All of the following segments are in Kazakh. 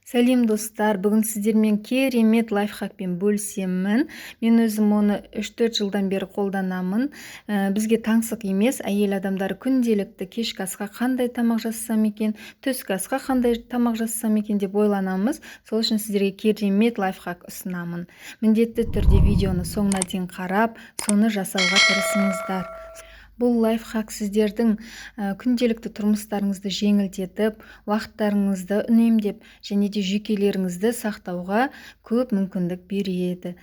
Сәлем достар, бүгін сіздермен керемет лайфхакпен бөлісемін. Мен өзім оны 3-4 жылдан бері қолданамын. Бізге таңсық емес, әйел адамдары күнделікті кешкі асқа қандай тамақ жасасам екен, түскі асқа қандай тамақ жасасам екен деп ойланамыз. Сол үшін сіздерге керемет лайфхак ұсынамын. Міндетті түрде видеоны соңына дейін қарап, соны жасауға тырысыңыздар. Бұл лайфхак сіздердің күнделікті тұрмыстарыңызды жеңілдетіп, уақыттарыңызды үнемдеп, және де жүйкелеріңізді сақтауға көп мүмкіндік береді.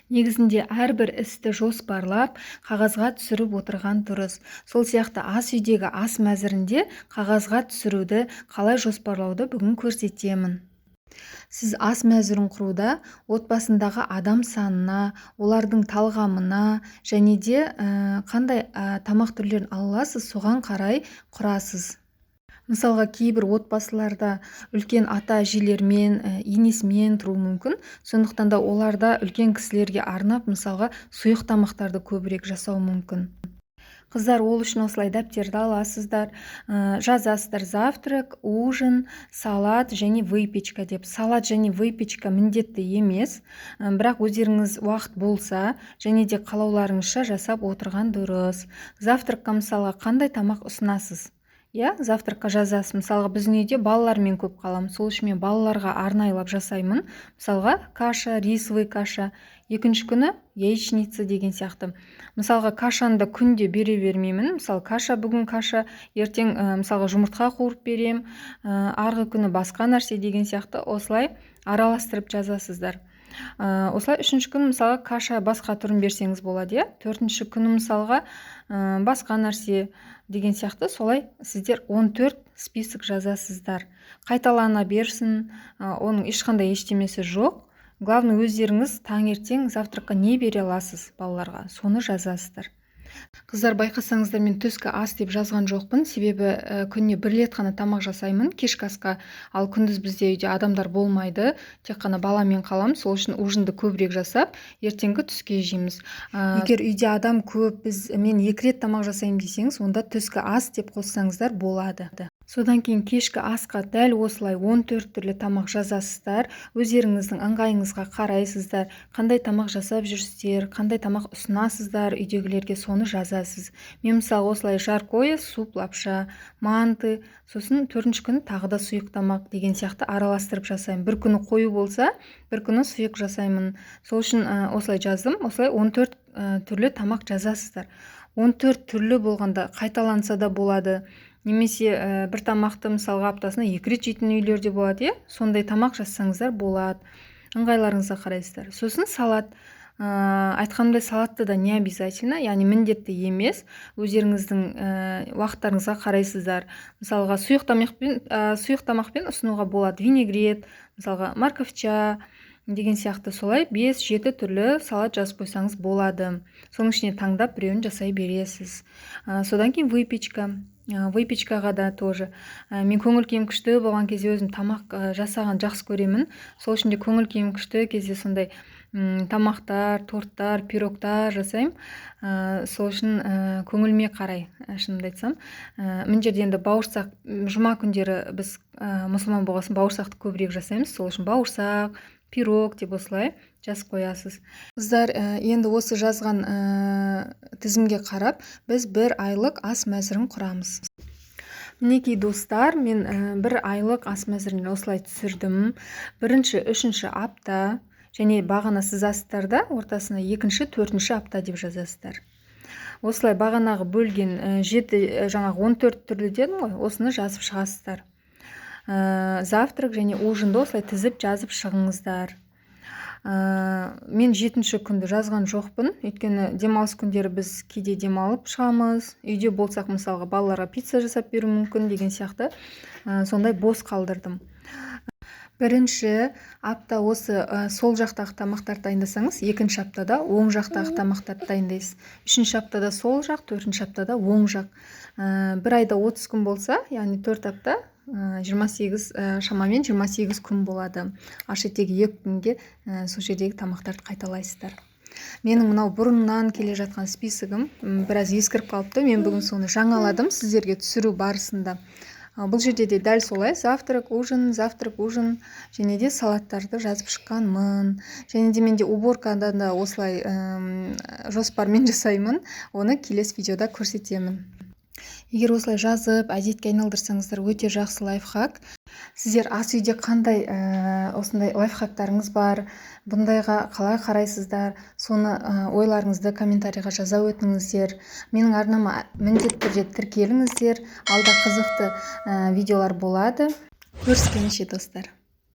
Негізінде әрбір істі жоспарлап, қағазға түсіріп отырған дұрыс. Сол сияқты ас үйдегі ас мәзірінде қағазға түсіруді, қалай жоспарлауды бүгін көрсетемін. Сіз ас мәзірін құруда отбасындағы адам санына, олардың талғамына және де қандай тамақ түрлерін аласыз, соған қарай құрасыз. Мысалға, кейбір отбасыларда үлкен ата-әжелермен, енесімен тұру мүмкін. Сондықтан да оларда үлкен кісілерге арнап, мысалға, сұйық тамақтарды көбірек жасау мүмкін. Қыздар, ол үшін осылай дәптерді аласыздар, жазасыздар: завтрак, ужин, салат және выпечка деп. Салат және выпечка міндетті емес, бірақ өздеріңіз уақыт болса және де қалауларыңызша жасап отырған дұрыс. Завтракқа мысалға қандай тамақ ұсынасыз? Завтракқа жазасыз. Мысалға, біздің үйде балалармен көп қалам. Сол үшін мен балаларға арнайлап жасаймын. Мысалға, каша, рисовый каша. Екінші күні яичница деген сияқты. Мысалға, кашаны да күнде бере бермеймін. Мысалы, каша бүгін каша, ертең мысалға жұмыртқа қуырып берем, арғы күні басқа нәрсе деген сияқты. Осылай араластырып жазасыздар. Осылай үшінші күн мысалға каша басқа түрін берсеңіз болады. Төртінші күні мысалға басқа нәрсе деген сияқты. Солай сіздер 14 список жазасыздар. Қайталана берсін, оның ешқандай ештемесі жоқ. Главное, өздеріңіз таңертең завтракқа не бере аласыз балаларға, соны жазасыздар. Қыздар, байқасаңыздар, мен түскі ас деп жазған жоқпын, себебі күніне бір рет қана тамақ жасаймын кешкі асқа, ал күндіз бізде үйде адамдар болмайды, тек қана баламен қалам. Сол үшін ужинді көбірек жасап, ертеңгі түске жейміз. Егер үйде адам көп, мен 2 рет тамақ жасаймын десеңіз, онда түскі ас деп қоссаңыздар болады. Содан кейін кешкі асқа дәл осылай 14 түрлі тамақ жазасыздар. Өздеріңіздің ыңғайыңызға қарайсыздар, қандай тамақ жасап жүрсіздер, қандай тамақ ұсынасыздар, үйдегілерге соны жазасыз. Мен мысалы осылай жаркое, суп, лапша, манты, сосын 4-ші күні тағы да сұйық тамақ деген сияқты араластырып жасаймын. Бір күні қою болса, бір күні сұйық жасаймын. Сол үшін осылай жаздым. Осылай 14 түрлі тамақ жазасыздар. 14 түрлі болғанда қайталанса да болады. Немесе бір тамақты мысалға аптасына 2 рет жейтін үйлерде болады. Сондай тамақ жазсаңыздар болады. Ыңғайларыңызға қарайсыздар. Сосын салат. Айтқанымдай, салатты да не обязательно, яғни міндетті емес. Өздеріңіздің уақыттарыңызға қарайсыздар. Мысалға, сұйық тамақпен ұсынуға болады. Винегрет, мысалға, морковча деген сияқты. Солай 5-7 түрлі салат жазып қойсаңыз болады. Соның ішіне таңдап біреуін жасай бересіз. Содан кейін выпечка. Выпечкаға да тоже. Мен көңіл-күйім күшті болған кезде өзім тамақ жасаған жақсы көремін. Сол үшін де көңіл-күйім күшті кезде сондай тамақтар, торттар, пирогтар жасаймын. Сол үшін көңіліме қарай, шынымды айтсам. Мына жерде енді бауырсақ, жұма күндері біз мұсылман болғасын бауырсақты көбірек жасаймыз. Сол үшін бауырсақ, пирог деп осылай жазып қоясыз. Қыздар, енді осы жазған тізімге қарап, біз 1 айлық ас мәзірін құрамыз. Мінекей достар, мен 1 айлық ас мәзірін осылай түсірдім. 1-3 апта, және бағана сызасыздар да, ортасына 2-4 апта деп жазасыздар. Осылай бағанағы бөлген 14 түрлі дедім ғой, осыны жазып шығасыздар. Завтрак және ужинді осылай тізіп жазып шығыңыздар. Мен 7-ші күнді жазған жоқпын, өйткені демалыс күндері біз кейде демалып шығамыз. Үйде болсақ, мысалға, балаларға пицца жасап беру мүмкін деген сияқты. Сондай бос қалдырдым. 1-ші апта осы сол жақтағы тамақтарды дайындасаңыз, 2-ші аптада оң жақтағы тамақтарды дайындайсыз. 3-ші аптада сол жақ, 4-ші аптада оң жақ. 1 айда 30 күн болса, яғни 4 апта, 28, шамамен 28 күн болады. Ашеттегі 2 күнге сол жердегі тамақтарды қайталайсыздар. Менің мынау бұрыннан келе жатқан списогым біраз ескіріп қалыпты. Мен бүгін соны жаңаладым сіздерге түсіру барысында. Бұл жерде де дәл солай завтрак, ужин, және де салаттарды жазып шыққанмын. Және де менде уборкада да осылай жоспармен жасаймын. Оны келесі видеода көрсетемін. Егер осылай жазып, әдетке айналдырсаңыздар, өте жақсы лайфхак. Сіздер ас үйде қандай осындай лайфхактарыңыз бар, бұндайға қалай қарайсыздар, соны ойларыңызды комментарийға жаза өтіңіздер. Менің арнама міндетті түрде тіркеліңіздер. Алда қызықты видеолар болады. Көріскенше достар.